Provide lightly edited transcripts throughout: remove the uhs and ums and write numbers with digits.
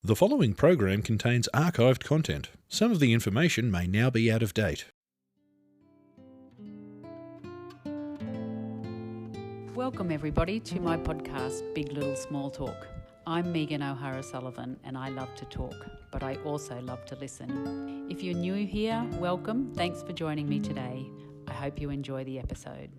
The following program contains archived content. Some of the information may now be out of date. Welcome everybody to my podcast, Big Little Small Talk. I'm Megan O'Hara-Sullivan and I love to talk, but I also love to listen. If you're new here, welcome. Thanks for joining me today. I hope you enjoy the episode.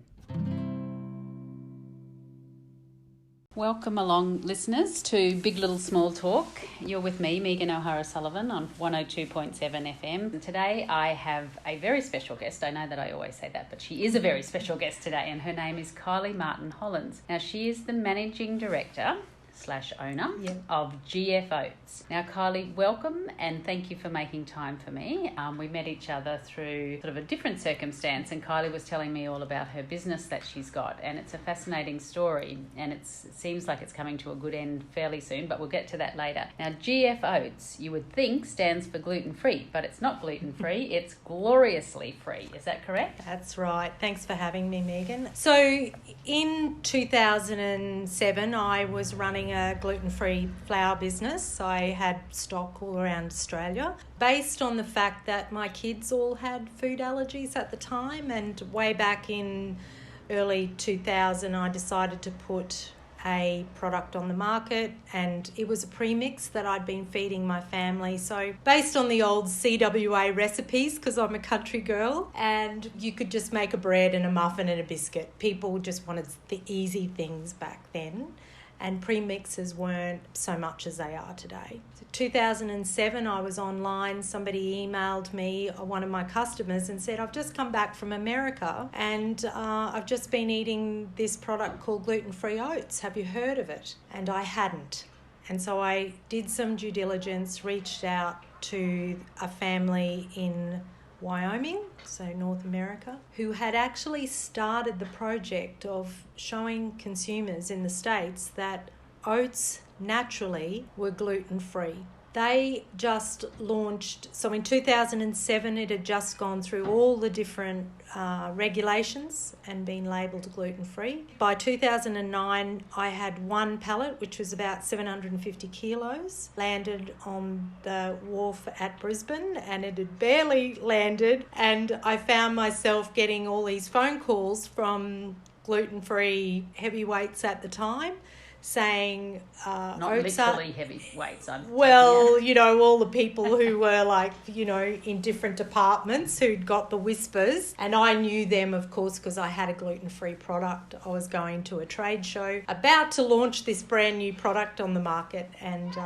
Welcome along, listeners, to Big Little Small Talk. You're with me, Megan O'Hara-Sullivan, on 102.7 FM. And today I have a very special guest. I know that I always say that, but she is a very special guest today, and her name is Kylie Martin-Hollands. Now, she is the Managing Director / owner of GF Oats. Now, Kylie, welcome and thank you for making time for me. We met each other through sort of a different circumstance, and Kylie was telling me all about her business that she's got, and it's a fascinating story, and it seems like it's coming to a good end fairly soon, but we'll get to that later. Now, GF Oats, you would think, stands for gluten-free, but it's not gluten-free, it's gloriously free. Is that correct? That's right. Thanks for having me, Megan. So in 2007, I was running a gluten-free flour business. I had stock all around Australia based on the fact that my kids all had food allergies at the time, and way back in early 2000 I decided to put a product on the market, and it was a premix that I'd been feeding my family. So based on the old CWA recipes, because I'm a country girl, and you could just make a bread and a muffin and a biscuit. People just wanted the easy things back then, and premixes weren't so much as they are today. So 2007, I was online. Somebody emailed me, one of my customers, and said, I've just come back from America and I've just been eating this product called gluten-free oats. Have you heard of it? And I hadn't. And so I did some due diligence, reached out to a family in Wyoming, so North America, who had actually started the project of showing consumers in the States that oats naturally were gluten-free. They just launched, so in 2007 it had just gone through all the different regulations and been labelled gluten-free. By 2009 I had one pallet, which was about 750 kilos, landed on the wharf at Brisbane, and it had barely landed, and I found myself getting all these phone calls from gluten-free heavyweights at the time, saying not literally heavy weights. All the people who were in different departments who'd got the whispers, and I knew them, of course, because I had a gluten-free product. I was going to a trade show about to launch this brand new product on the market, and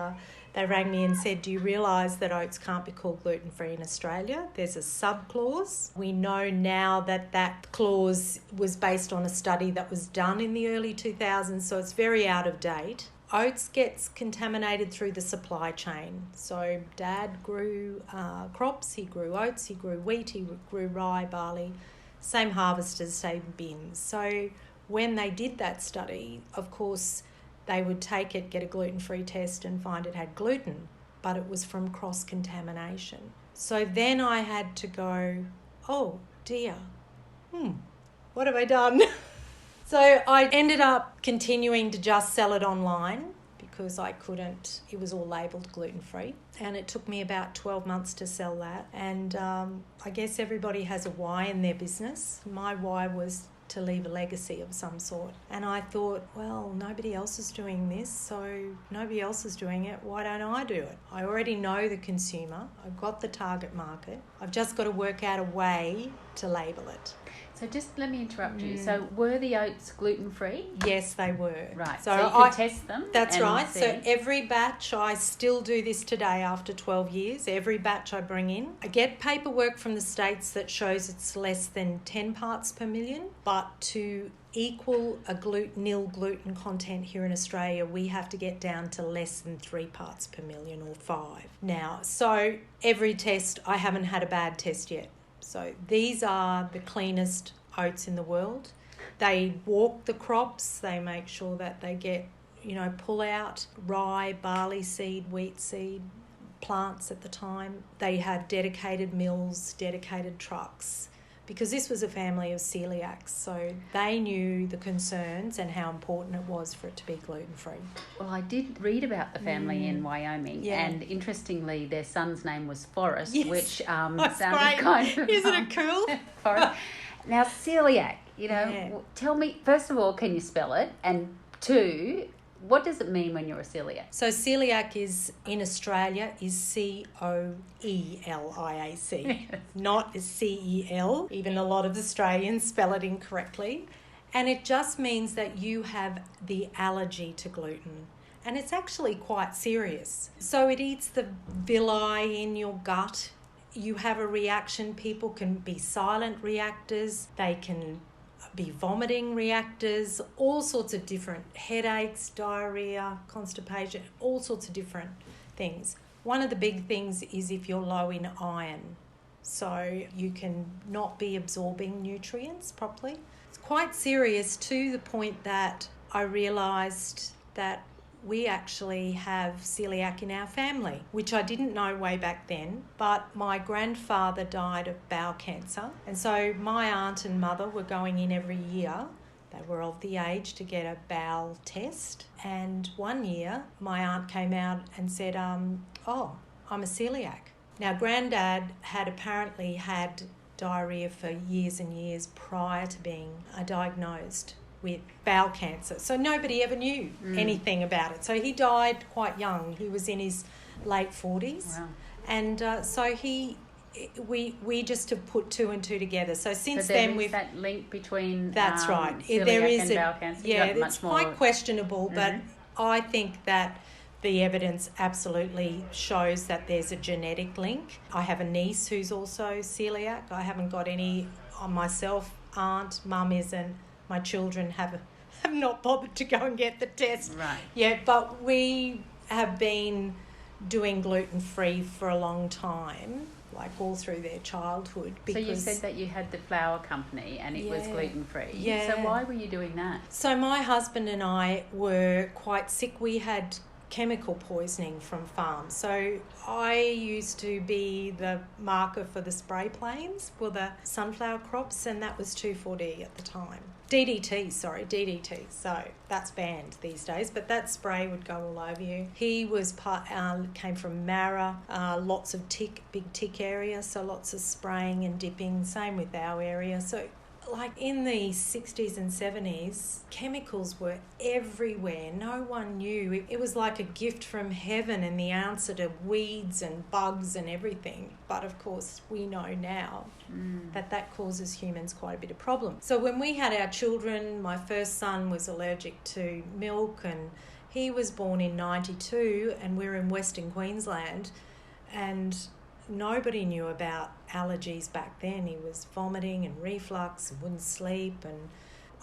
they rang me and said, do you realise that oats can't be called gluten-free in Australia? There's a sub-clause. We know now that that clause was based on a study that was done in the early 2000s, so it's very out of date. Oats gets contaminated through the supply chain. So Dad grew crops, he grew oats, he grew wheat, he grew rye, barley, same harvesters, same bins. So when they did that study, of course, they would take it, get a gluten-free test and find it had gluten, but it was from cross-contamination. So then I had to go, oh dear, what have I done? So I ended up continuing to just sell it online because I couldn't, it was all labelled gluten-free, and it took me about 12 months to sell that. And I guess everybody has a why in their business. My why was to leave a legacy of some sort. And I thought, well, nobody else is doing this, so nobody else is doing it, why don't I do it? I already know the consumer, I've got the target market, I've just got to work out a way to label it. So just let me interrupt you. So were the oats gluten-free? Yes, they were. Right, so you could test them? That's right. See. So every batch, I still do this today after 12 years, every batch I bring in. I get paperwork from the States that shows it's less than 10 parts per million, but to equal a nil gluten content here in Australia, we have to get down to less than 3 parts per million or 5. Now, so every test, I haven't had a bad test yet. So these are the cleanest oats in the world. They walk the crops. They make sure that they get, pull out rye, barley seed, wheat seed, plants at the time. They have dedicated mills, dedicated trucks, because this was a family of celiacs, so they knew the concerns and how important it was for it to be gluten-free. Well, I did read about the family in Wyoming, and interestingly, their son's name was Forrest, which sounded great. kind of... Isn't it cool? Forrest. Now, celiac, tell me, first of all, can you spell it? And two, what does it mean when you're a celiac? So celiac in Australia is Coeliac, not CEL. Even a lot of Australians spell it incorrectly. And it just means that you have the allergy to gluten. And it's actually quite serious. So it eats the villi in your gut. You have a reaction. People can be silent reactors. They can be vomiting reactors, all sorts of different headaches, diarrhea, constipation, all sorts of different things. One of the big things is if you're low in iron, so you can not be absorbing nutrients properly. It's quite serious to the point that I realised that we actually have celiac in our family, which I didn't know way back then, but my grandfather died of bowel cancer. And so my aunt and mother were going in every year. They were of the age to get a bowel test. And one year, my aunt came out and said, I'm a celiac. Now, Granddad had apparently had diarrhea for years and years prior to being diagnosed with bowel cancer. So nobody ever knew anything about it. So he died quite young. He was in his late 40s. Wow. And so we just have put two and two together. So since so then we've... that link between That's right. celiac there is and bowel cancer? Yeah, it's quite questionable, but I think that the evidence absolutely shows that there's a genetic link. I have a niece who's also celiac. I haven't got any on myself. Aunt, mum isn't. My children have not bothered to go and get the test yet, but we have been doing gluten-free for a long time, like all through their childhood. So you said that you had the flour company and it was gluten-free. Yeah. So why were you doing that? So my husband and I were quite sick. We had chemical poisoning from farms. So I used to be the marker for the spray planes for the sunflower crops, and that was 2,4-D at the time. DDT. So that's banned these days, but that spray would go all over you. He was came from Mara, lots of big tick area, so lots of spraying and dipping. Same with our area. So like in the 60s and 70s, chemicals were everywhere. No one knew. It was like a gift from heaven and the answer to weeds and bugs and everything. But of course, we know now that causes humans quite a bit of problem. So when we had our children, my first son was allergic to milk, and he was born in 92, and we're in Western Queensland, and nobody knew about allergies back then. He was vomiting and reflux and wouldn't sleep, and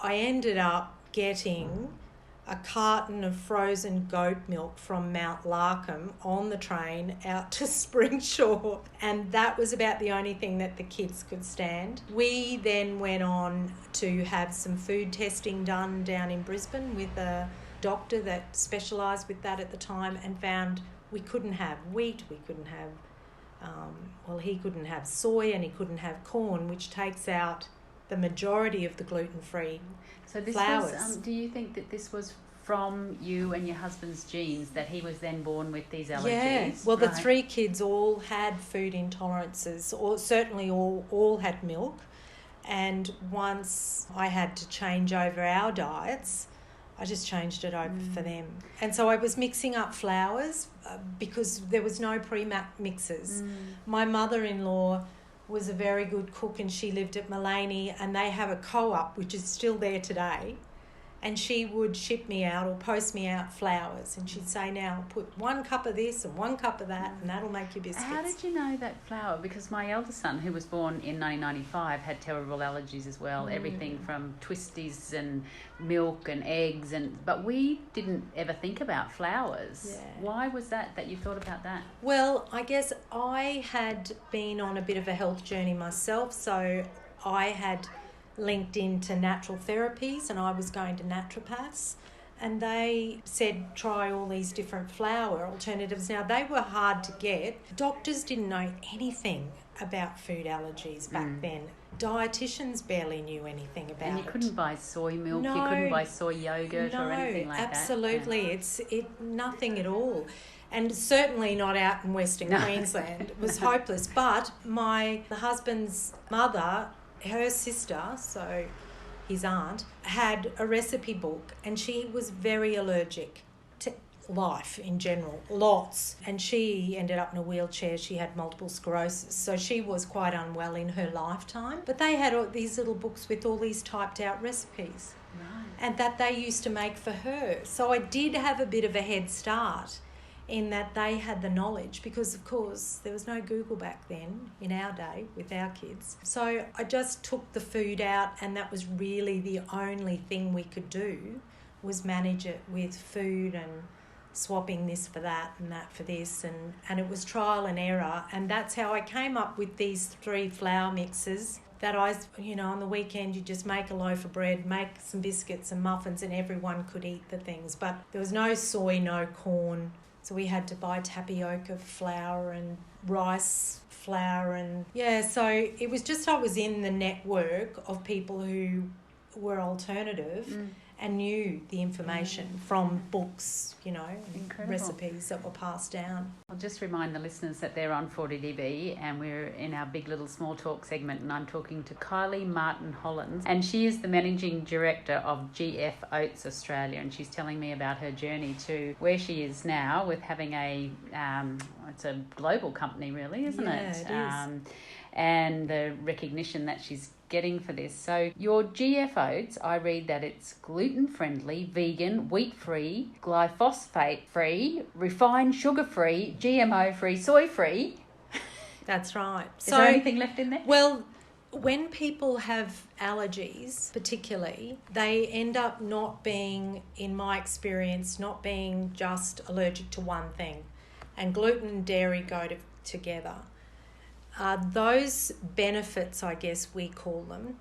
I ended up getting a carton of frozen goat milk from Mount Larkham on the train out to Springshore, and that was about the only thing that the kids could stand. We then went on to have some food testing done down in Brisbane with a doctor that specialised with that at the time, and found we couldn't have wheat, we couldn't have he couldn't have soy, and he couldn't have corn, which takes out the majority of the gluten-free flours. Was, do you think that this was from you and your husband's genes, that he was then born with these allergies? Yeah, well, the three kids all had food intolerances, or certainly all had milk. And once I had to change over our diets, I just changed it over for them. And so I was mixing up flours because there was no pre-mixers. My mother-in-law was a very good cook, and she lived at Mullaney, and they have a co-op which is still there today. And she would ship me out or post me out flours, and she'd say, now put 1 cup of this and 1 cup of that, and that'll make your biscuits. How did you know that flour? Because my eldest son, who was born in 1995, had terrible allergies as well, everything from twisties and milk and eggs, but we didn't ever think about flours. Yeah. Why was that you thought about that? Well, I guess I had been on a bit of a health journey myself, so I had linked into natural therapies, and I was going to naturopaths, and they said try all these different flour alternatives. Now, they were hard to get. Doctors didn't know anything about food allergies back then. Dietitians barely knew anything about it. And you couldn't buy soy milk, No, you couldn't buy soy yogurt or anything like absolutely. that. It's nothing at all. And certainly not out in Western Queensland. It was hopeless. But the husband's mother, her sister, so his aunt, had a recipe book, and she was very allergic to life in general, lots. And she ended up in a wheelchair. She had multiple sclerosis, so she was quite unwell in her lifetime. But they had all these little books with all these typed out recipes, Right. and that they used to make for her. So I did have a bit of a head start in that they had the knowledge, because of course there was no Google back then in our day with our kids. So I just took the food out, and that was really the only thing we could do, was manage it with food and swapping this for that and that for this, and it was trial and error. And that's how I came up with these 3 flour mixes that on the weekend you just make a loaf of bread, make some biscuits and muffins, and everyone could eat the things. But there was no soy, no corn, so we had to buy tapioca flour and rice flour, and so it was just, I was in the network of people who were alternative and knew the information from books, Incredible. recipes that were passed down. I'll just remind the listeners that they're on 40DB and we're in our Big Little Small Talk segment, and I'm talking to Kylie Martin-Hollands, and she is the Managing Director of GF Oats Australia, and she's telling me about her journey to where she is now with having it's a global company really, isn't it? Yeah, it is. And the recognition that she's getting for this. So your GF Oats, I read that it's gluten-friendly, vegan, wheat-free, glyphosate-free, refined sugar-free, GMO-free, soy-free. That's right. Is there anything left in there? Well, when people have allergies, particularly, they end up not being, in my experience, not being just allergic to one thing. And gluten and dairy go together. Those benefits, I guess we call them,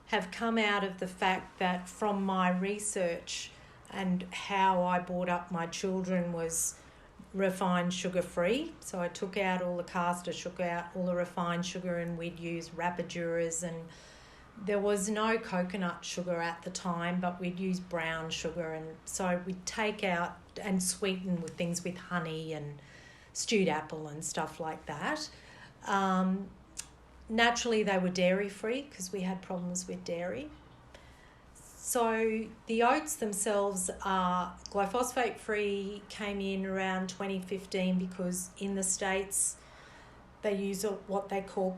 have come out of the fact that from my research and how I brought up my children was refined sugar-free. So I took out all the caster sugar, out all the refined sugar, and we'd use rapaduras, and there was no coconut sugar at the time, but we'd use brown sugar, and so we'd take out and sweeten with things with honey and stewed apple and stuff like that. Naturally, they were dairy-free because we had problems with dairy. So the oats themselves are glyphosate-free, came in around 2015 because in the States they use what they call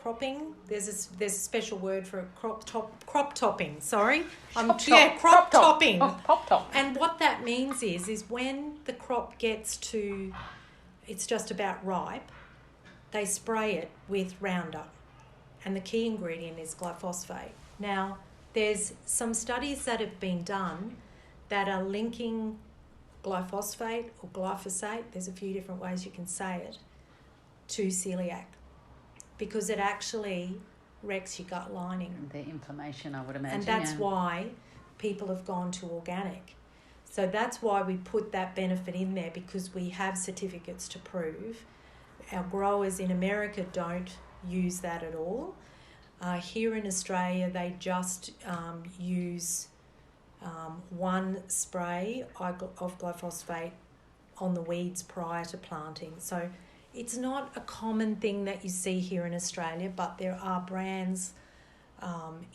cropping. There's a special word for it, crop topping. Sorry, crop topping. Pop top. And what that means is when the crop gets to, it's just about ripe, they spray it with Roundup, and the key ingredient is glyphosate. Now, there's some studies that have been done that are linking glyphosate or glyphosate, there's a few different ways you can say it, to celiac, because it actually wrecks your gut lining. The inflammation, I would imagine. And that's why people have gone to organic. So that's why we put that benefit in there, because we have certificates to prove. Our growers in America don't use that at all. Here in Australia, they just use one spray of glyphosate on the weeds prior to planting. So it's not a common thing that you see here in Australia, but there are brands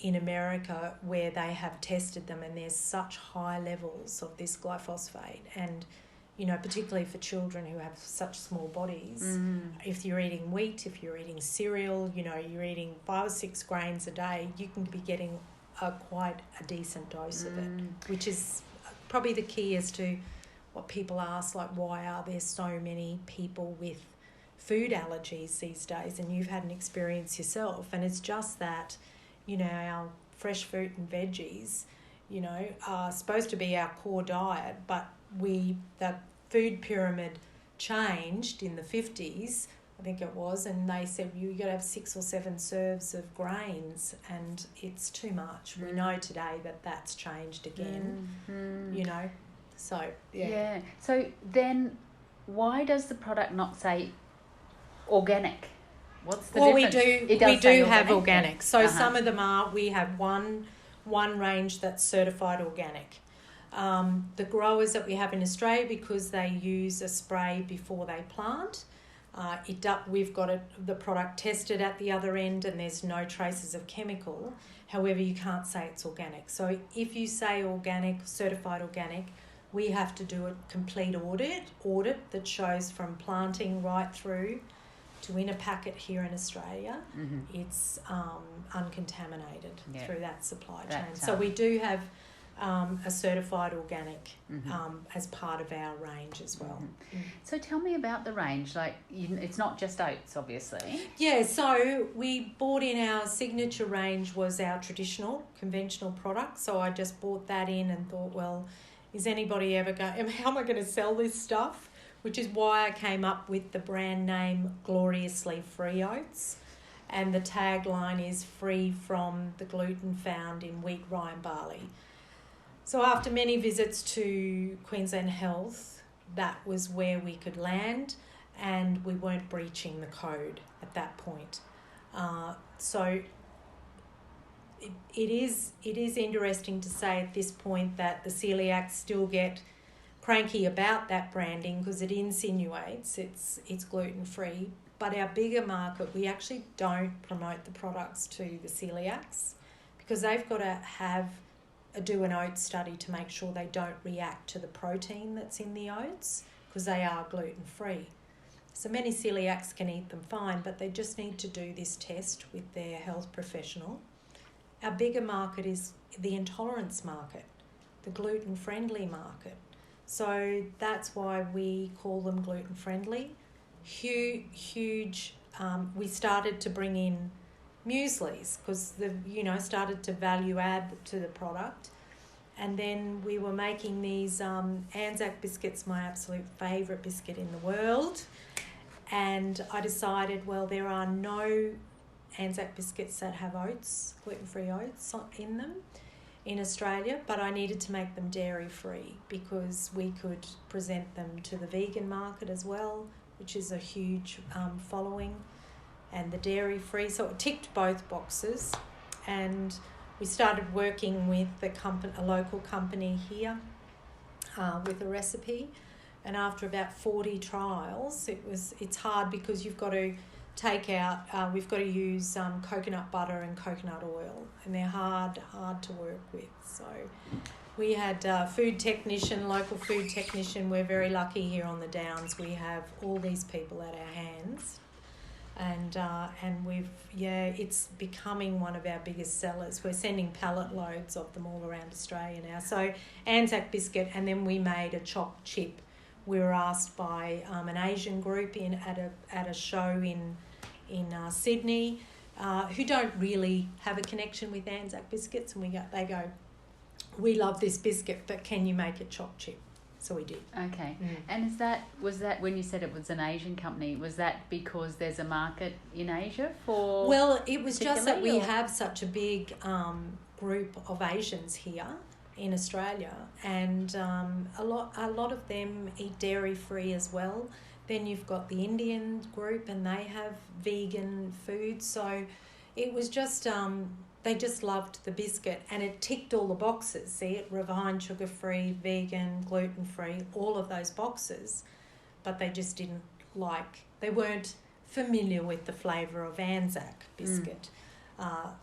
in America where they have tested them, and there's such high levels of this glyphosate. And, particularly for children who have such small bodies, if you're eating wheat, if you're eating cereal, you're eating 5 or 6 grains a day, you can be getting quite a decent dose of it, which is probably the key as to what people ask, like, why are there so many people with food allergies these days? And you've had an experience yourself, and it's just that, our fresh fruit and veggies, are supposed to be our core diet, but the food pyramid changed in the 50s I think it was, and they said you got to have 6 or 7 serves of grains, and it's too much. We know today that that's changed again, you know. So, Yeah. So then why does the product not say organic? What's the difference? We do have organic. So some of them are, we have one range that's certified organic. The growers that we have in Australia, because they use a spray before they plant, we've got the product tested at the other end and there's no traces of chemical. However, you can't say it's organic. So if you say organic, certified organic, we have to do a complete audit that shows from planting right through to in a packet here in Australia, it's uncontaminated through that supply chain. So we do have a certified organic as part of our range as well. So tell me about the range. Like, it's not just oats, obviously. Yeah, so we bought in our signature range was our traditional, conventional product. So I just bought that in and thought, well, is anybody ever going, how am I going to sell this stuff? Which is why I came up with the brand name Gloriously Free Oats. And the tagline is free from the gluten found in wheat, rye and barley. So after many visits to Queensland Health, that was where we could land, and we weren't breaching the code at that point. So it is interesting to say at this point that the celiacs still get cranky about that branding because it insinuates it's gluten-free. But our bigger market, we actually don't promote the products to the celiacs because they've got to do an oat study to make sure they don't react to the protein that's in the oats because they are gluten-free. So many celiacs can eat them fine, but they just need to do this test with their health professional. Our bigger market is the intolerance market, the gluten-friendly market. So that's why we call them gluten-friendly. Huge. We started to bring in mueslis because started to value add to the product, and then we were making these Anzac biscuits, my absolute favourite biscuit in the world, and I decided, well, there are no Anzac biscuits that have oats, gluten-free oats in them in Australia, but I needed to make them dairy-free because we could present them to the vegan market as well, which is a huge following, and the dairy-free. So it ticked both boxes, and we started working with a local company here with a recipe. And after about 40 trials, it's hard because you've got to take out, we've got to use coconut butter and coconut oil, and they're hard to work with. So we had local food technician. We're very lucky here on the Downs. We have all these people at our hands. And it's becoming one of our biggest sellers. We're sending pallet loads of them all around Australia now. So Anzac biscuit, and then we made a chopped chip. We were asked by an Asian group at a show in Sydney, who don't really have a connection with Anzac biscuits, and they go, we love this biscuit, but can you make it chopped chip? So we did. Okay. And was that when you said it was an Asian company, was that because there's a market in Asia for... Well, it was just that we have such a big group of Asians here in Australia, and a lot of them eat dairy-free as well. Then you've got the Indian group, and they have vegan food. So it was just... they just loved the biscuit, and it ticked all the boxes. See, it refined, sugar-free, vegan, gluten-free, all of those boxes. But they just didn't they weren't familiar with the flavour of Anzac biscuit.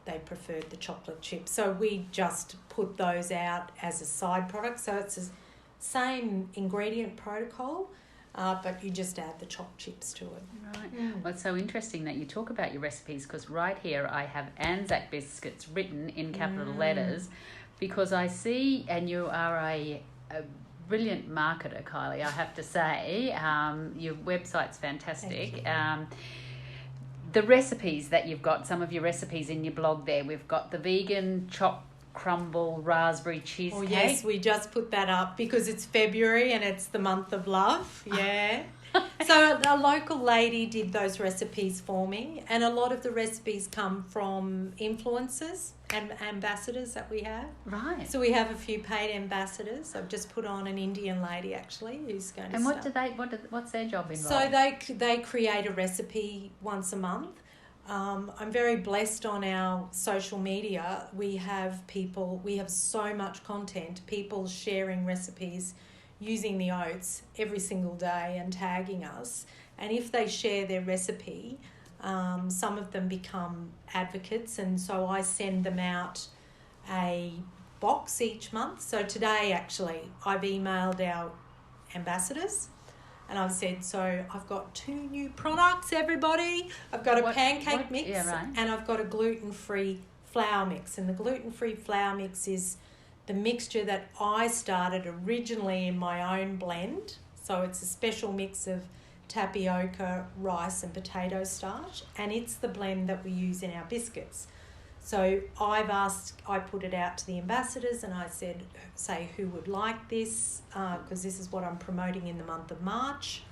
They preferred the chocolate chip. So we just put those out as a side product. So it's the same ingredient protocol, but you just add the chopped chips to it. Right. Well, it's so interesting that you talk about your recipes, because right here I have Anzac biscuits written in capital letters, because I see, and you are a brilliant marketer, Kylie, I have to say. Your website's fantastic. The recipes that you've got, some of your recipes in your blog there, we've got the vegan chopped crumble raspberry cheesecake. Oh yes, we just put that up because it's February and it's the month of love. Yeah. So a local lady did those recipes for me, and a lot of the recipes come from influencers and ambassadors that we have. Right. So we have a few paid ambassadors. I've just put on an Indian lady actually who's going to. And what's their job involved? So they create a recipe once a month. I'm very blessed on our social media. We have so much content, people sharing recipes using the oats every single day and tagging us. And if they share their recipe, some of them become advocates, and so I send them out a box each month. So today actually I've emailed our ambassadors and I've said, so I've got 2 new products, everybody. I've got a pancake mix, and I've got a gluten-free flour mix. And the gluten-free flour mix is the mixture that I started originally in my own blend. So it's a special mix of tapioca, rice and potato starch, and it's the blend that we use in our biscuits. So I put it out to the ambassadors and I said, say who would like this, because this is what I'm promoting in the month of March,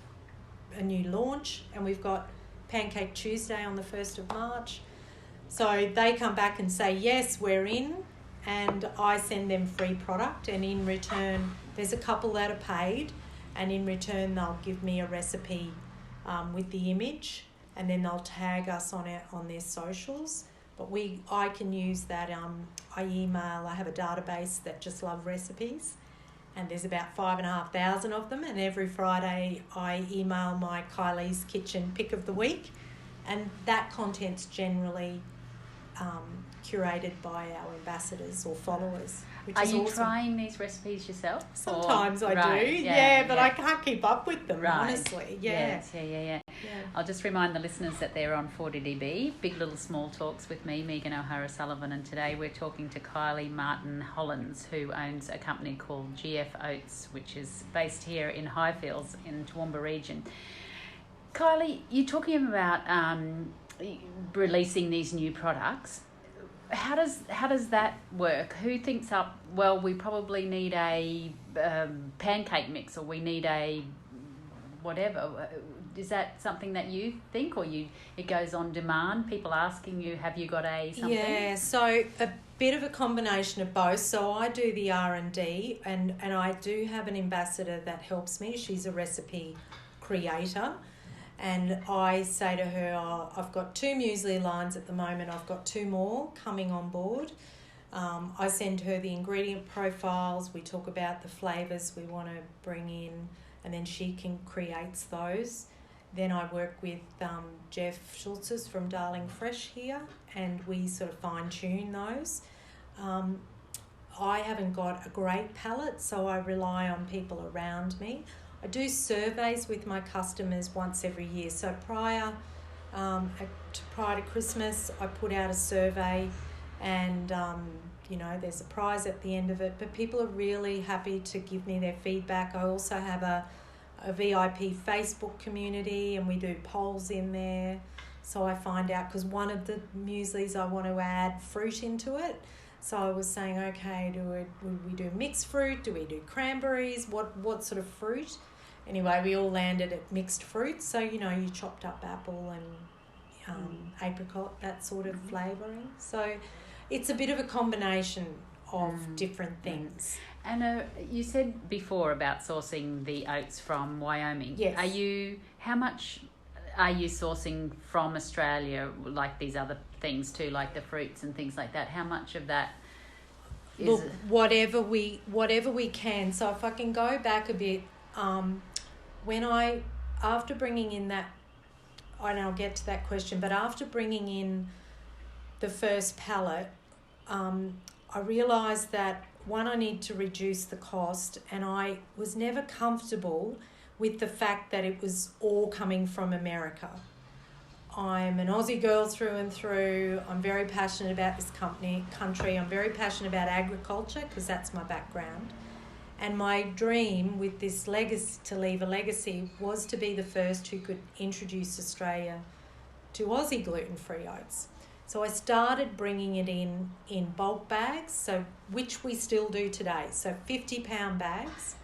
a new launch, and we've got Pancake Tuesday on the 1st of March. So they come back and say, yes, we're in, and I send them free product, and in return, there's a couple that are paid, and in return they'll give me a recipe with the image, and then they'll tag us on their socials. But I can use that. I have a database that just love recipes, and there's about 5,500 of them. And every Friday I email my Kylie's Kitchen pick of the week, and that content's generally curated by our ambassadors or followers. Which Are is you awesome. Trying these recipes yourself? Sometimes I do, but I can't keep up with them, honestly. Yeah. Yes, yeah. I'll just remind the listeners that they're on 40dB, Big Little Small Talks with me, Megan O'Hara-Sullivan, and today we're talking to Kylie Martin-Hollands, who owns a company called GF Oats, which is based here in Highfields in Toowoomba region. Kylie, you're talking about releasing these new products. How does that work? Who thinks up, well, we probably need a pancake mix, or we need a whatever? Is that something that you think, or it goes on demand, people asking you, have you got a something? Yeah, so a bit of a combination of both. So I do the R&D, and I do have an ambassador that helps me. She's a recipe creator. And I say to her, I've got 2 muesli lines at the moment. I've got 2 more coming on board. I send her the ingredient profiles. We talk about the flavours we want to bring in, and then she creates those. Then I work with Jeff Schultz's from Darling Fresh here, and we sort of fine-tune those. I haven't got a great palate, so I rely on people around me. I do surveys with my customers once every year. So prior to Christmas, I put out a survey, and there's a prize at the end of it. But people are really happy to give me their feedback. I also have a VIP Facebook community, and we do polls in there. So I find out, because one of the mueslis I want to add fruit into it. So I was saying, okay, do we do mixed fruit? Do we do cranberries? What sort of fruit? Anyway, we all landed at mixed fruits. So, you chopped up apple and apricot, that sort of flavouring. So it's a bit of a combination of different things. And you said before about sourcing the oats from Wyoming. Yes. How much are you sourcing from Australia, like these other things too, like the fruits and things like that? How much of that is... Look, whatever we can. So if I can go back a bit... after bringing in that, and I'll get to that question, but after bringing in the first pallet, I realised that, one, I need to reduce the cost, and I was never comfortable with the fact that it was all coming from America. I'm an Aussie girl through and through. I'm very passionate about this country. I'm very passionate about agriculture, because that's my background. And my dream with this legacy, to leave a legacy, was to be the first who could introduce Australia to Aussie gluten-free oats. So I started bringing it in bulk bags, so which we still do today. So 50-pound bags,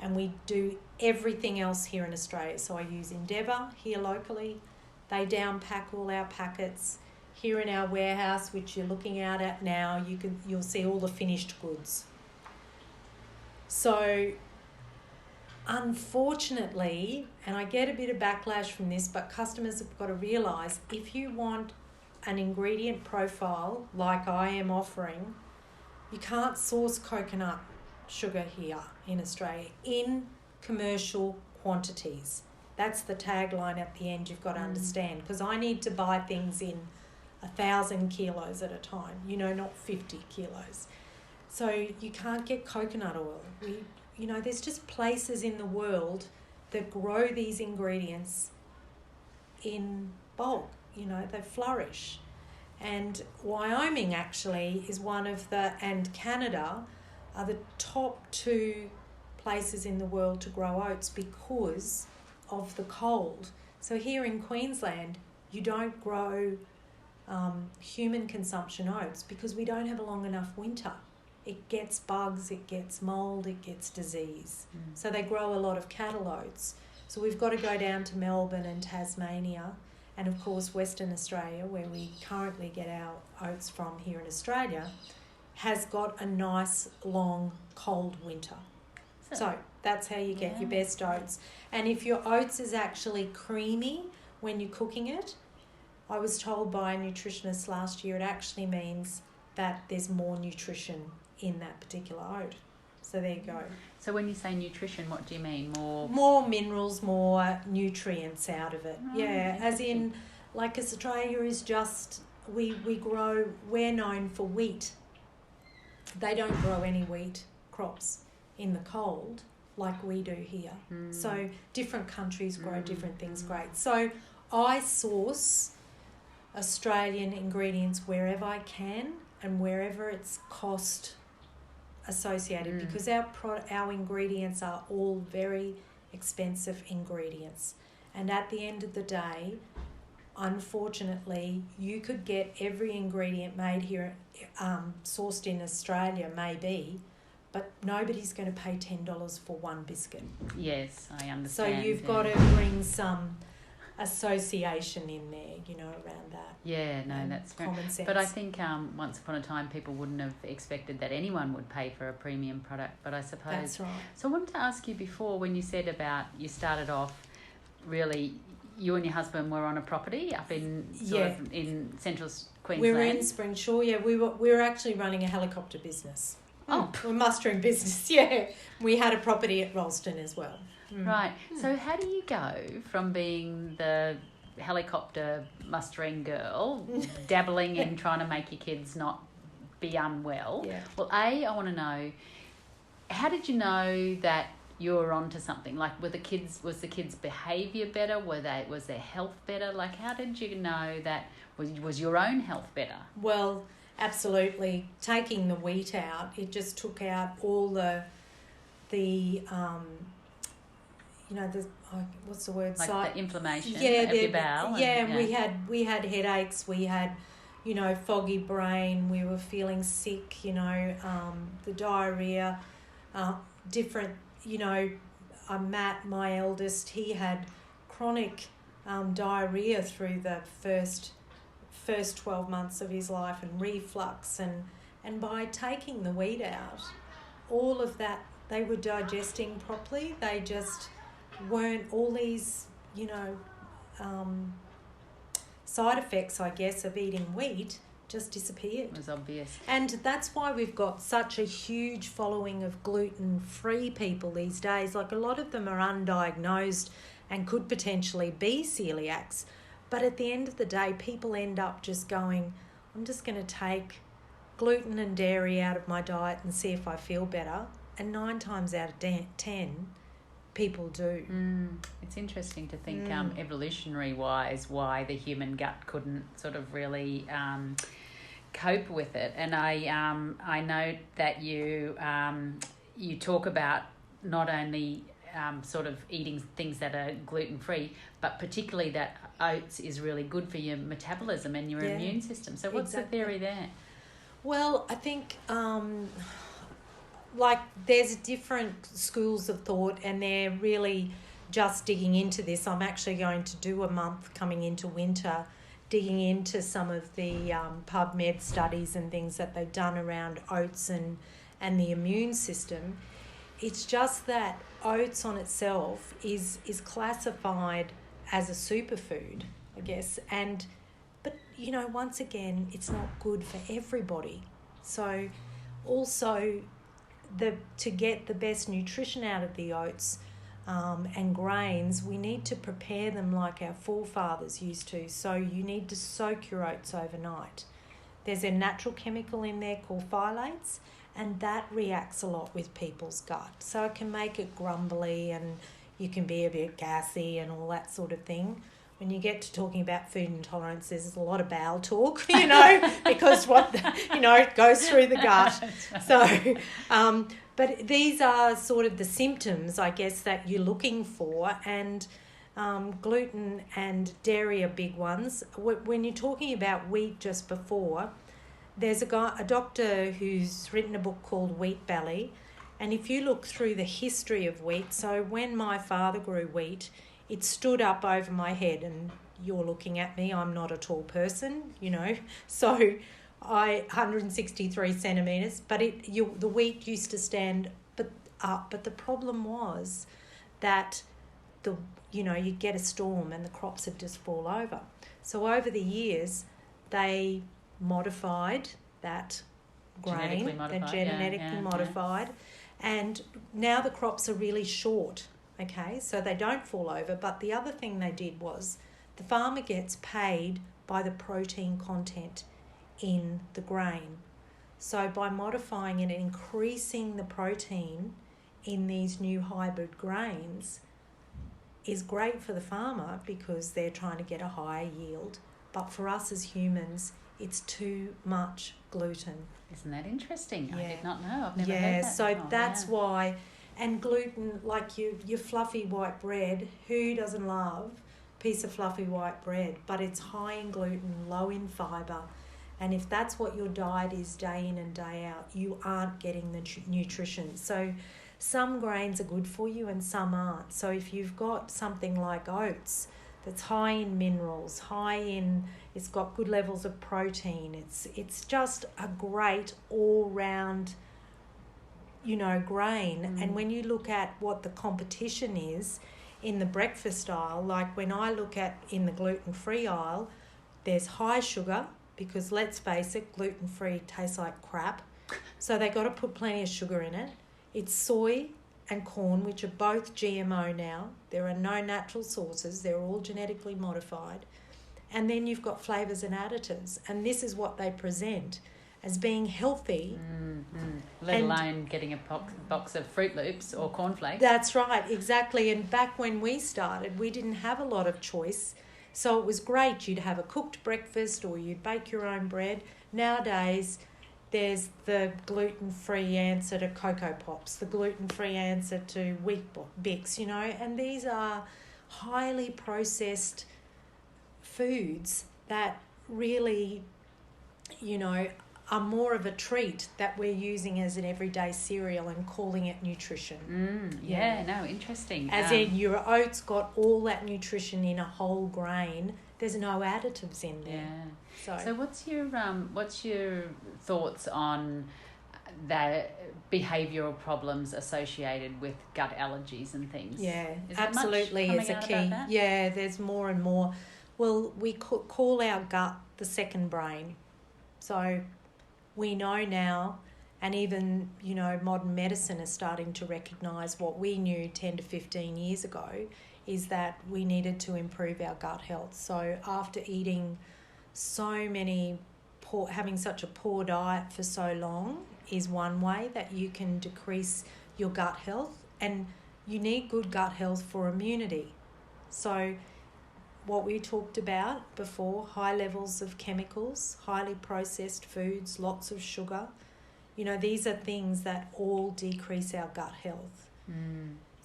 and we do everything else here in Australia. So I use Endeavour here locally. They down pack all our packets. Here in our warehouse, which you're looking out at now, you'll see all the finished goods. So unfortunately, and I get a bit of backlash from this, but customers have got to realise, if you want an ingredient profile like I am offering, you can't source coconut sugar here in Australia in commercial quantities. That's the tagline at the end you've got to understand, because I need to buy things in 1,000 kilos at a time, not 50 kilos. So you can't get coconut oil. There's just places in the world that grow these ingredients in bulk. They flourish. And Wyoming actually is and Canada are the top 2 places in the world to grow oats because of the cold. So here in Queensland, you don't grow human consumption oats because we don't have a long enough winter. It gets bugs, it gets mould, it gets disease. So they grow a lot of cattle oats. So we've got to go down to Melbourne and Tasmania, and of course Western Australia, where we currently get our oats from here in Australia, has got a nice long cold winter. So that's how you get your best oats. And if your oats is actually creamy when you're cooking it, I was told by a nutritionist last year, it actually means that there's more nutrition in that particular oat. So there you go. So when you say nutrition, what do you mean? More minerals, more nutrients out of it. As in, like Australia is just, we're known for wheat. They don't grow any wheat crops in the cold like we do here. So different countries grow different things great. So I source Australian ingredients wherever I can and wherever it's cost associated, because our ingredients are all very expensive ingredients. And at the end of the day, unfortunately, you could get every ingredient made here, sourced in Australia maybe, but nobody's going to pay $10 for one biscuit. Yes, I understand. So you've got to bring some association in there, around that. Yeah, no, that's common sense. But I think once upon a time people wouldn't have expected that anyone would pay for a premium product, but I suppose... That's right. So I wanted to ask you before, when you said about you started off, really, you and your husband were on a property up in in central Queensland. We were in Springshaw, we were actually running a helicopter business. We're mustering business, We had a property at Ralston as well. Right. So how do you go from being the helicopter mustering girl, dabbling in trying to make your kids not be unwell? Yeah. Well, I want to know, how did you know that you were onto something? Like, was the kids' behaviour better? Was their health better? Like, how did you know that was your own health better? Well, absolutely. Taking the wheat out, it just took out all the what's the word? Like the inflammation of your bowel. And we had headaches. We had, foggy brain. We were feeling sick. The diarrhea, different. Matt, my eldest, he had chronic diarrhea through the first 12 months of his life, and reflux, and by taking the wheat out, all of that, they were digesting properly. They just weren't, all these, side effects, I guess, of eating wheat just disappeared. It was obvious. And that's why we've got such a huge following of gluten-free people these days. Like, a lot of them are undiagnosed and could potentially be celiacs. But at the end of the day, people end up just going, I'm just going to take gluten and dairy out of my diet and see if I feel better. And 9 times out of 10, people do. It's interesting to think evolutionary-wise why the human gut couldn't sort of really cope with it. And I note that you talk about not only sort of eating things that are gluten-free, but particularly that oats is really good for your metabolism and your immune system. So what's the theory there? Well, I think there's different schools of thought, and they're really just digging into this. I'm actually going to do a month coming into winter digging into some of the PubMed studies and things that they've done around oats and the immune system. It's just that oats on itself is classified as a superfood, I guess, but once again, it's not good for everybody. So also to get the best nutrition out of the oats and grains, we need to prepare them like our forefathers used to. So you need to soak your oats overnight. There's a natural chemical in there called phthalates, and that reacts a lot with people's gut. So it can make it grumbly, and you can be a bit gassy and all that sort of thing. When you get to talking about food intolerance, there's a lot of bowel talk, because it goes through the gut. So, but these are sort of the symptoms, I guess, that you're looking for, and gluten and dairy are big ones. When you're talking about wheat just before, there's a doctor who's written a book called Wheat Belly, and if you look through the history of wheat, so when my father grew wheat, it stood up over my head, and you're looking at me, I'm not a tall person, so 163 centimetres, but the wheat used to stand up, but the problem was that you get a storm and the crops would just fall over. So over the years, they modified that grain, genetically modified, and now the crops are really short. Okay, so they don't fall over. But the other thing they did was the farmer gets paid by the protein content in the grain. So by modifying and increasing the protein in these new hybrid grains is great for the farmer because they're trying to get a higher yield. But for us as humans, it's too much gluten. Isn't that interesting? Yeah. I did not know. I've never heard that. So that's why. And gluten, like your fluffy white bread, who doesn't love a piece of fluffy white bread? But it's high in gluten, low in fibre. And if that's what your diet is day in and day out, you aren't getting the nutrition. So some grains are good for you and some aren't. So if you've got something like oats that's high in minerals, it's got good levels of protein, it's just a great all-round grain. And when you look at what the competition is in the breakfast aisle, like when I look at in the gluten-free aisle, there's high sugar, because let's face it, gluten-free tastes like crap. So they got to put plenty of sugar in it. It's soy and corn, which are both GMO now. There are no natural sources. They're all genetically modified. And then you've got flavours and additives. And this is what they present as being healthy. Let alone getting a box of Fruit Loops or cornflakes. That's right, exactly. And back when we started, we didn't have a lot of choice. So it was great. You'd have a cooked breakfast or you'd bake your own bread. Nowadays, there's the gluten-free answer to Cocoa Pops, the gluten-free answer to Wheat Bix, and these are highly processed foods that really, are more of a treat that we're using as an everyday cereal and calling it nutrition. Interesting. As in your oats got all that nutrition in a whole grain. There's no additives in there. Yeah. So what's your thoughts on the behavioural problems associated with gut allergies and things? Yeah, is absolutely. It's a key. Yeah, there's more and more. Well, we call our gut the second brain. So we know now, and even, modern medicine is starting to recognise what we knew 10 to 15 years ago, is that we needed to improve our gut health. So after eating having such a poor diet for so long is one way that you can decrease your gut health, and you need good gut health for immunity. So what we talked about before, high levels of chemicals, highly processed foods, lots of sugar, these are things that all decrease our gut health.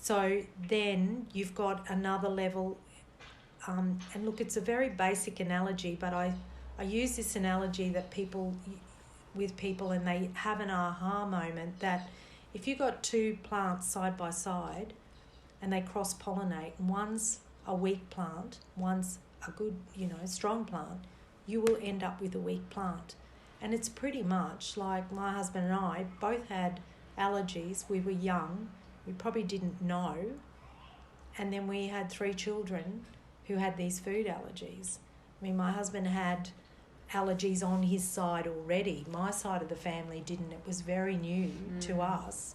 So then you've got another level, and look, it's a very basic analogy, but I use this analogy that with people and they have an aha moment that if you've got two plants side by side and they cross-pollinate, and one's a weak plant, one's a good, strong plant, you will end up with a weak plant. And it's pretty much like my husband and I both had allergies. We were young. We probably didn't know. And then we had 3 children who had these food allergies. I mean, my husband had allergies on his side already. My side of the family didn't. It was very new to us.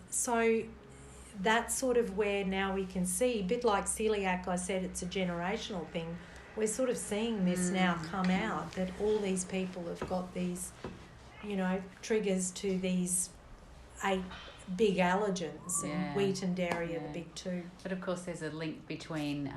So that's sort of where now we can see, a bit like celiac, I said it's a generational thing. We're sort of seeing this now come out, that all these people have got these, triggers to these 8 big allergens, and wheat and dairy are the big 2. But of course there's a link between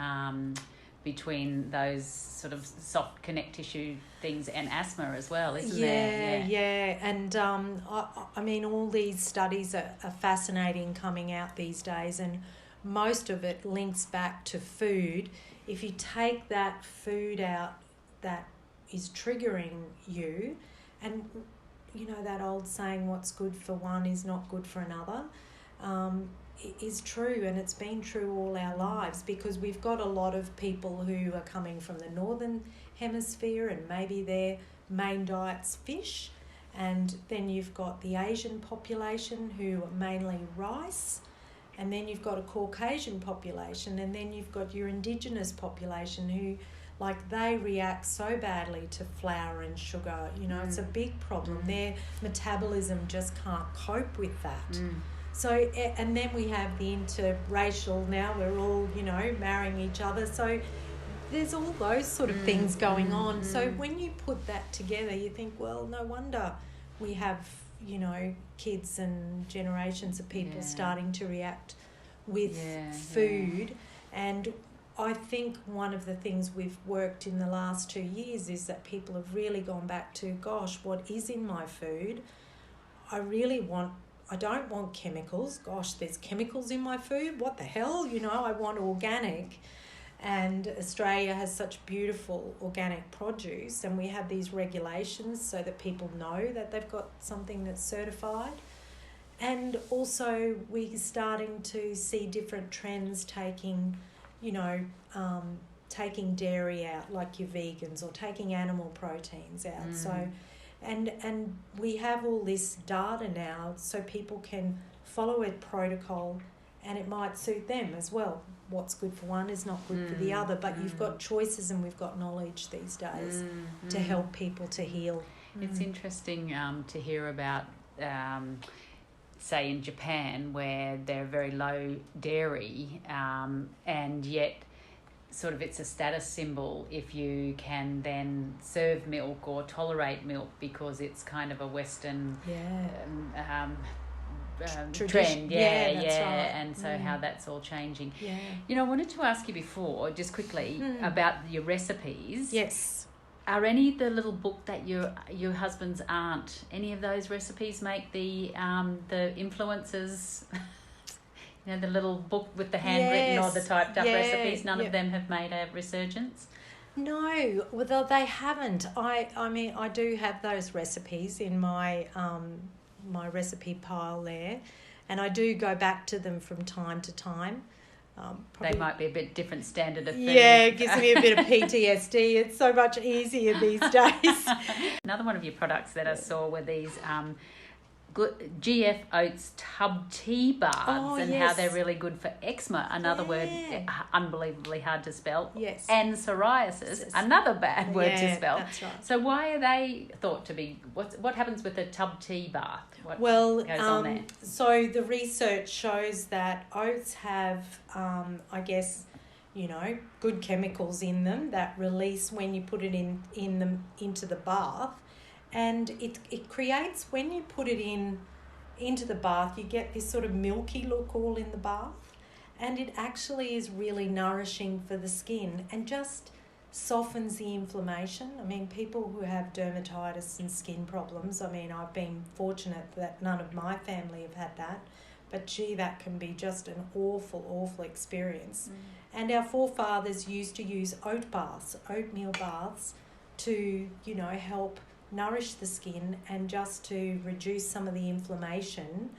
those sort of soft connect tissue things and asthma as well, isn't there? Yeah. And I mean, all these studies are fascinating coming out these days, and most of it links back to food. If you take that food out that is triggering you, and that old saying, what's good for one is not good for another, is true, and it's been true all our lives, because we've got a lot of people who are coming from the northern hemisphere and maybe their main diet's fish, and then you've got the Asian population who are mainly rice, and then you've got a Caucasian population, and then you've got your indigenous population who, they react so badly to flour and sugar. It's a big problem. Their metabolism just can't cope with that. So, and then we have the interracial, now we're all, marrying each other. So there's all those sort of things going on. So when you put that together, you think, well, no wonder we have, kids and generations of people starting to react with food. And I think one of the things we've worked in the last 2 years is that people have really gone back to, gosh, what is in my food? I don't want chemicals. Gosh, there's chemicals in my food. What the hell? I want organic. And Australia has such beautiful organic produce, and we have these regulations so that people know that they've got something that's certified. And also we're starting to see different trends taking dairy out, like your vegans, or taking animal proteins out. So, and we have all this data now, so people can follow a protocol, and it might suit them as well. What's good for one is not good for the other, but you've got choices, and we've got knowledge these days to help people to heal. It's interesting to hear about, say in Japan, where they're very low dairy, and yet sort of it's a status symbol if you can then serve milk or tolerate milk, because it's kind of a Western trend. That's right. And so how that's all changing. I wanted to ask you before, just quickly, about your recipes. Yes. Are any of the little book that your husband's aunt, any of those recipes make the influences? The little book with the handwritten or the typed up recipes. None of them have made a resurgence. No, well, they haven't. I mean, I do have those recipes in my my recipe pile there, and I do go back to them from time to time. They might be a bit different standard of food. Yeah, it gives me a bit of PTSD. It's so much easier these days. Another one of your products that I saw were these GF Oats tub tea baths, and how they're really good for eczema, another word unbelievably hard to spell, and psoriasis, another bad word to spell. That's right. So why are they thought to be, what happens with a tub tea bath? What goes on there? So the research shows that oats have, good chemicals in them that release when you put it into the bath. And it creates, when you put it into the bath, you get this sort of milky look all in the bath. And it actually is really nourishing for the skin and just softens the inflammation. I mean, people who have dermatitis and skin problems, I mean, I've been fortunate that none of my family have had that. But gee, that can be just an awful experience. And our forefathers used to use oatmeal baths, to, help nourish the skin and just to reduce some of the inflammation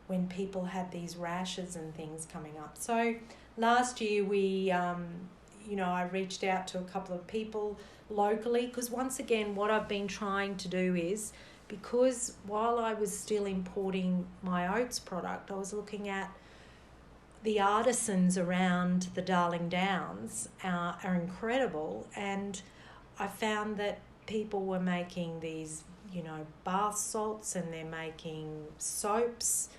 when people had these rashes and things coming up. So last year we, I reached out to a couple of people locally, because once again, what I've been trying to do is, because while I was still importing my oats product, I was looking at the artisans around the Darling Downs are incredible, and I found that people were making these, bath salts, and they're making soaps,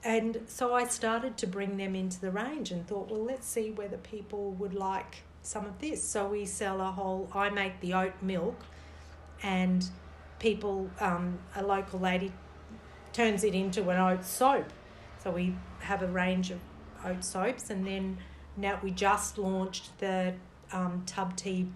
and so I started to bring them into the range and thought, well, let's see whether people would like some of this. So we sell I make the oat milk, and people, a local lady turns it into an oat soap. So we have a range of oat soaps, and then now we just launched the tub tea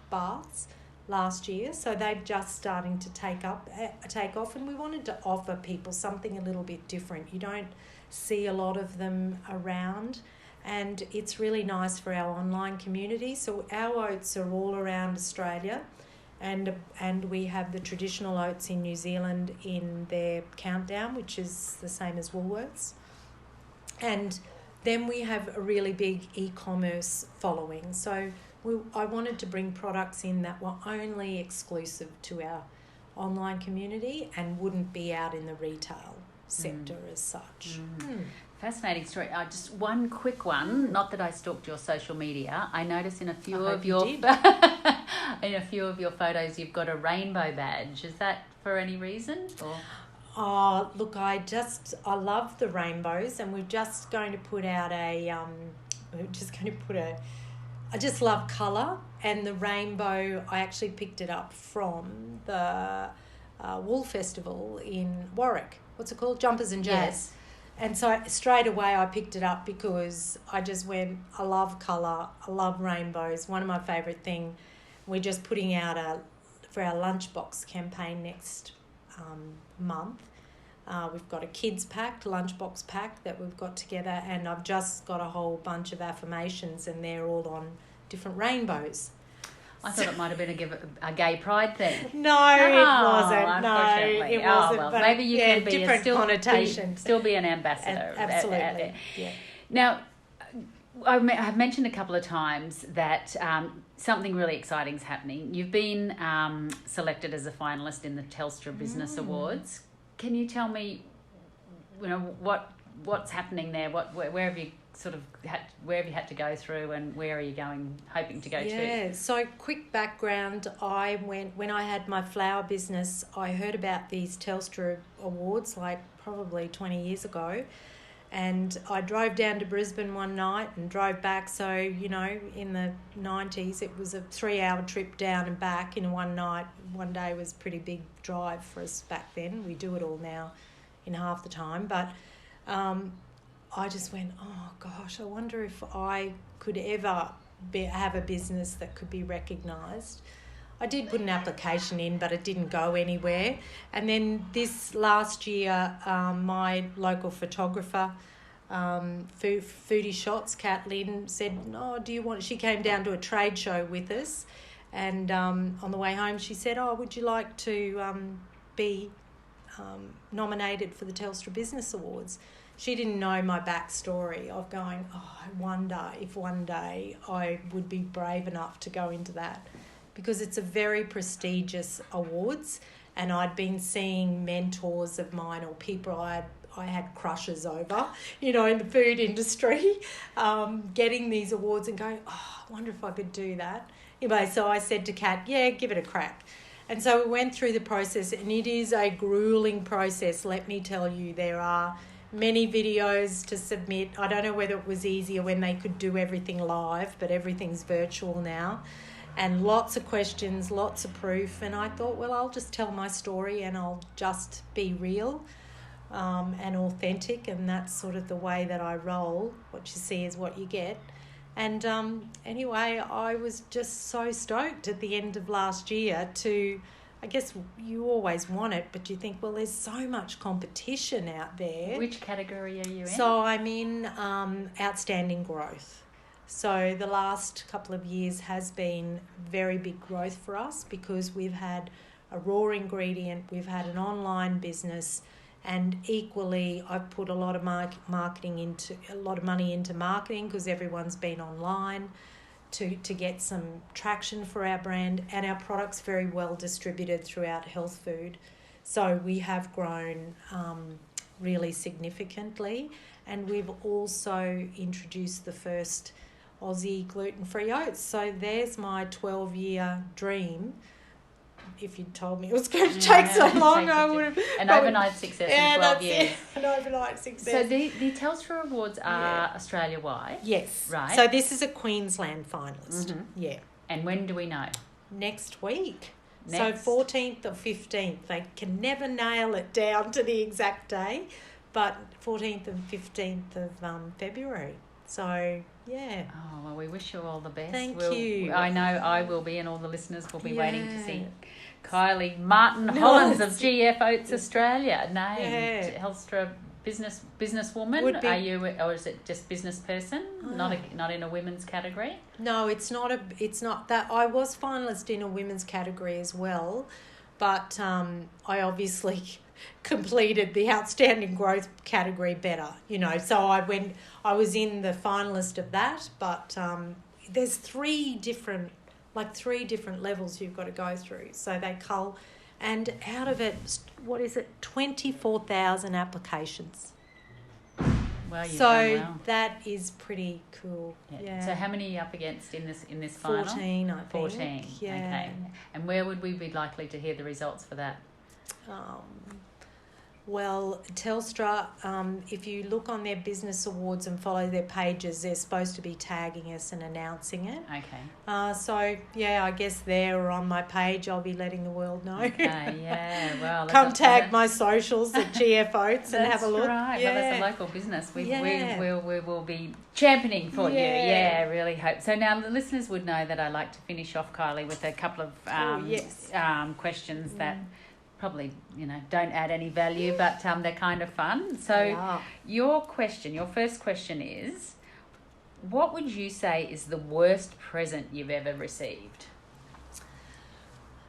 baths last year, so they're just starting to take off, and we wanted to offer people something a little bit different. You don't see a lot of them around, and it's really nice for our online community. So our oats are all around Australia, and we have the traditional oats in New Zealand in their Countdown, which is the same as Woolworths. And then we have a really big e-commerce following. So I wanted to bring products in that were only exclusive to our online community and wouldn't be out in the retail sector as such. Fascinating story. Just one quick one. Not that I stalked your social media. I noticed in a few of your photos you've got a rainbow badge. Is that for any reason? Or? Oh, look, I love the rainbows, and we're just going to put out I just love colour, and the rainbow, I actually picked it up from the Wool Festival in Warwick. What's it called? Jumpers and Jazz. Yes. And so straight away I picked it up because I just went, I love colour, I love rainbows. One of my favourite things, we're just putting out for our lunchbox campaign next month. We've got a kids pack, lunchbox pack that we've got together, and I've just got a whole bunch of affirmations, and they're all on different rainbows. I thought it might have been a gay pride thing. No, it wasn't. No, it wasn't. Well, but maybe you can be different connotation. Still be an ambassador. Absolutely. Yeah. Now, I've mentioned a couple of times that something really exciting is happening. You've been selected as a finalist in the Telstra Business Awards. Can you tell me, what's happening there? Where have you had to go through, and where are you hoping to go to? Yeah, so quick background, when I had my flower business, I heard about these Telstra Awards like probably 20 years ago, and I drove down to Brisbane one night and drove back. So, in the 90s, it was a 3-hour trip down and back in one night. One day was a pretty big drive for us back then. We do it all now in half the time, but I just went, oh gosh, I wonder if I could ever have a business that could be recognised. I did put an application in, but it didn't go anywhere. And then this last year, my local photographer, Foodie Shots, Kat Lynn, said, she came down to a trade show with us, and on the way home she said, would you like to be nominated for the Telstra Business Awards? She didn't know my backstory of going, I wonder if one day I would be brave enough to go into that, because it's a very prestigious awards, and I'd been seeing mentors of mine or people I had crushes over, in the food industry, getting these awards and going, I wonder if I could do that. Anyway, so I said to Kat, yeah, give it a crack. And so we went through the process, and it is a grueling process, let me tell you. There are many videos to submit. I don't know whether it was easier when they could do everything live, but everything's virtual now. And lots of questions, lots of proof. And I thought, well, I'll just tell my story, and I'll just be real and authentic. And that's sort of the way that I roll. What you see is what you get. And anyway, I was just so stoked at the end of last year to I guess you always want it, but you think, well, there's so much competition out there. Which category are you in? So I'm in outstanding growth. So the last couple of years has been very big growth for us because we've had a raw ingredient, we've had an online business, and equally I've put a lot of money into marketing because everyone's been online to get some traction for our brand, and our product's very well distributed throughout health food. So we have grown really significantly, and we've also introduced the first Aussie gluten-free oats. So there's my 12-year dream. If you'd told me it was going to take so long, I would have... An overnight success in 12 years. An overnight success. So the Telstra Awards are Australia-wide? Yes. Right. So this is a Queensland finalist. Mm-hmm. Yeah. And when do we know? Next week. Next. So 14th or 15th. They can never nail it down to the exact day, but 14th and 15th of February. So, yeah. Oh, well, we wish you all the best. Thank you. I know I will be, and all the listeners will be waiting to see Kylie Martin-Hollands of GF Oats Australia, named Telstra businesswoman. Would be. Are you, or is it just business person? Not in a women's category? No, it's not that. I was finalist in a women's category as well, but I obviously completed the outstanding growth category better, so I was in the finalist of that, but there's three different levels you've got to go through, so they cull, and out of it, 24,000 applications. Well, you've so done well. That is pretty cool. Yeah. So how many are you up against in this final? 14, I think. 14. Yeah. Okay. And where would we be likely to hear the results for that? Well, Telstra, if you look on their business awards and follow their pages, they're supposed to be tagging us and announcing it. Okay. So, yeah, I guess there or on my page, I'll be letting the world know. Okay, yeah, well. Come tag my socials at GF Oats and have a look. That's right. Yeah. Well, it's a local business. We will be championing for you. Yeah, I really hope. So now the listeners would know that I like to finish off, Kylie, with a couple of questions that probably don't add any value, but they're kind of fun. So your first question is, what would you say is the worst present you've ever received?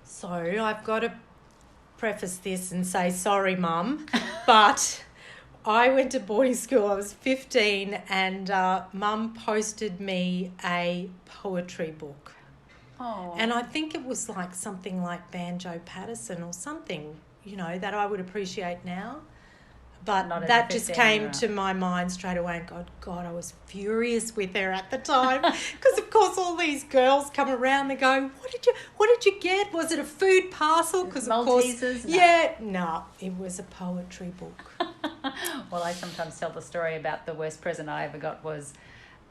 So I've got to preface this and say sorry, Mum, but I went to boarding school. I was 15 and Mum posted me a poetry book. Oh. And I think it was like something like Banjo Patterson or something, that I would appreciate now. But that just came to my mind straight away. And God, I was furious with her at the time because, of course, all these girls come around. They go, "What did you get? Was it a food parcel?" Because of course, no, it was a poetry book. Well, I sometimes tell the story about the worst present I ever got was.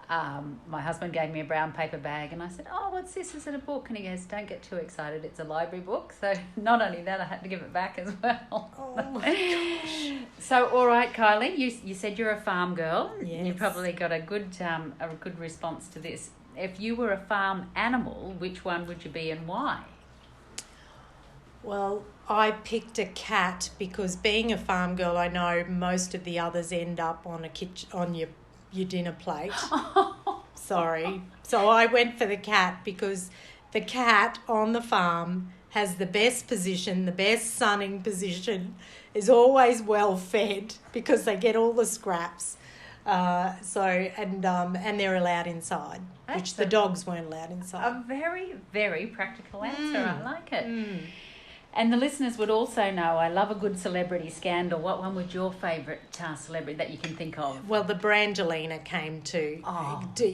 My husband gave me a brown paper bag and I said, "Oh, what's this? Is it a book?" And he goes, "Don't get too excited. It's a library book." So not only that, I had to give it back as well. Oh, my gosh. So, all right, Kylie, you said you're a farm girl. Yes. You probably got a good response to this. If you were a farm animal, which one would you be and why? Well, I picked a cat because being a farm girl, I know most of the others end up on your dinner plate. Sorry. So I went for the cat because the cat on the farm has the best position, the best sunning position, is always well fed because they get all the scraps. And they're allowed inside, which the dogs weren't allowed inside. A very, very practical answer. I like it. And the listeners would also know I love a good celebrity scandal. What one would your favourite celebrity that you can think of? Well, the Brangelina came to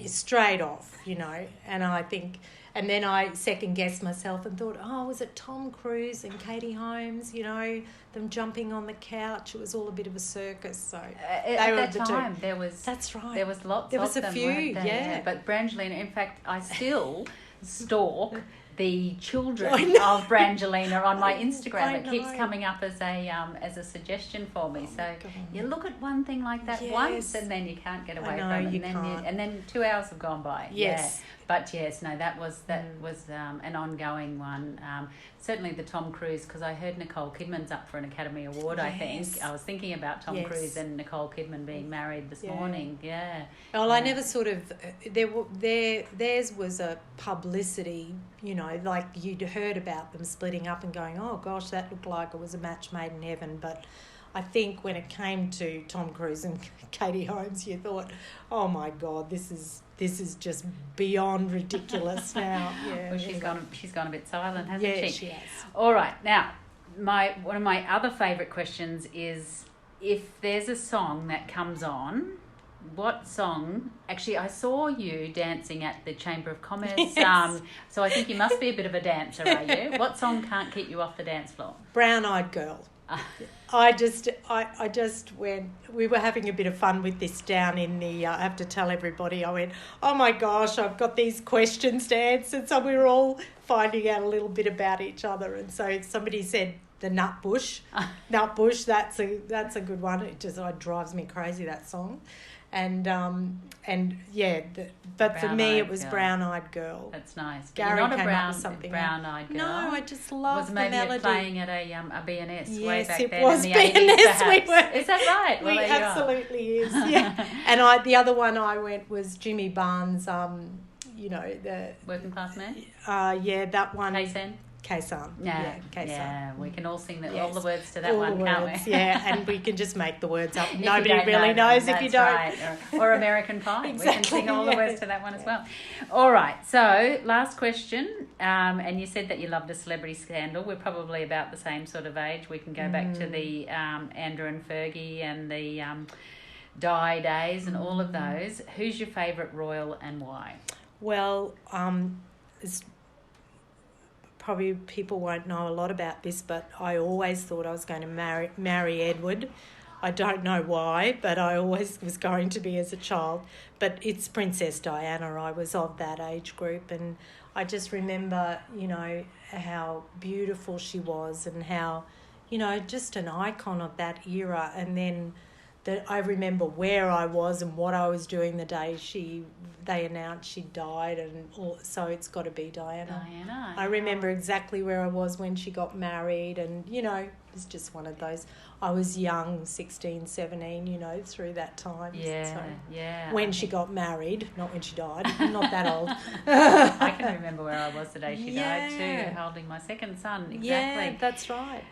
straight off, and I think... And then I second-guessed myself and thought, was it Tom Cruise and Katie Holmes, them jumping on the couch? It was all a bit of a circus. So at that time, there was... That's right. There was lots there of was a them, few, weren't there? yeah. But Brangelina, in fact, I still stalk the children of Brangelina on my Instagram. It keeps coming up as a suggestion for me. So you look at one thing like that once, and then you can't get away from it. And then 2 hours have gone by. Yes. Yeah. But yes, no, that was an ongoing one. Certainly the Tom Cruise, because I heard Nicole Kidman's up for an Academy Award. I think I was thinking about Tom Cruise and Nicole Kidman being married this morning. Yeah. Well, I never sort of theirs was a publicity. You know, like you'd heard about them splitting up and going, oh gosh, that looked like it was a match made in heaven, but. I think when it came to Tom Cruise and Katie Holmes, you thought, "Oh my God, this is just beyond ridiculous now." Yeah, well, she's gone a bit silent, hasn't she? Yeah, she has. All right, now one of my other favourite questions is if there's a song that comes on. What song? Actually, I saw you dancing at the Chamber of Commerce. Yes. So I think you must be a bit of a dancer, are you? What song can't keep you off the dance floor? Brown Eyed Girl. I just went, we were having a bit of fun with this down in the, I have to tell everybody, I went, oh my gosh, I've got these questions to answer. So we were all finding out a little bit about each other. And so somebody said the Nut Bush. Nut Bush, that's a good one. It drives me crazy, that song. And yeah, but for me it was Brown Eyed Girl. That's nice. But Gary you're not a brown eyed girl. No, I just love the melody. Was maybe playing at a BNS way back yes, then it was in the BNS. 80s, perhaps. We were. Is that right? Well, it absolutely is. Yeah. And the other one I went was Jimmy Barnes. You know the Working Class Man. Yeah, that one. Kaysan. Yeah, we can all sing all the words to that one, can't we? Yeah, and we can just make the words up. Nobody really knows if you don't. Right. Or American Pie. Exactly, we can sing all the words to that one as well. All right, so last question. And you said that you loved a celebrity scandal. We're probably about the same sort of age. We can go back to the Andrew and Fergie and the Di days and all of those. Who's your favourite royal and why? Well, probably people won't know a lot about this, but I always thought I was going to marry Edward. I don't know why, but I always was going to be as a child. But it's Princess Diana. I was of that age group, and I just remember, you know, how beautiful she was and how, you know, just an icon of that era. And then I remember where I was and what I was doing the day they announced she died, and so it's got to be Diana. I remember exactly where I was when she got married, and, you know, it's just one of those. I was young, 16, 17, you know, through that time. Yeah. When she got married, not when she died. I'm not that old. I can remember where I was the day she died too, holding my second son. Exactly. Yeah, that's right.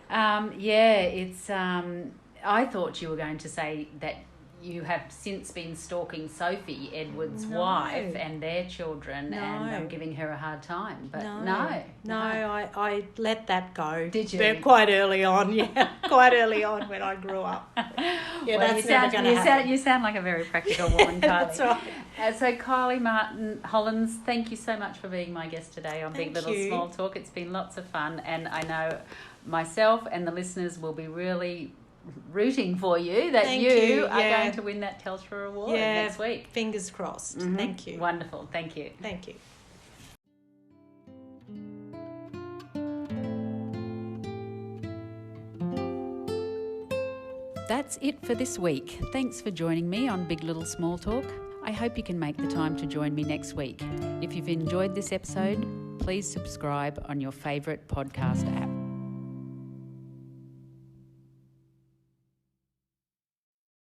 It's... I thought you were going to say that you have since been stalking Sophie, Edward's wife, and their children, and giving her a hard time. But no. I let that go. Did you? But quite early on, quite early on when I grew up. Yeah, well, that's never going to happen. You sound like a very practical woman, Kylie. That's right. So Kylie Martin-Hollands, thank you so much for being my guest today on Big Little Small Talk. It's been lots of fun, and I know myself and the listeners will be really rooting for you that you are going to win that Telstra award next week. Fingers crossed. Mm-hmm. Thank you. Wonderful. Thank you. Thank you. That's it for this week. Thanks for joining me on Big Little Small Talk. I hope you can make the time to join me next week. If you've enjoyed this episode, please subscribe on your favourite podcast app.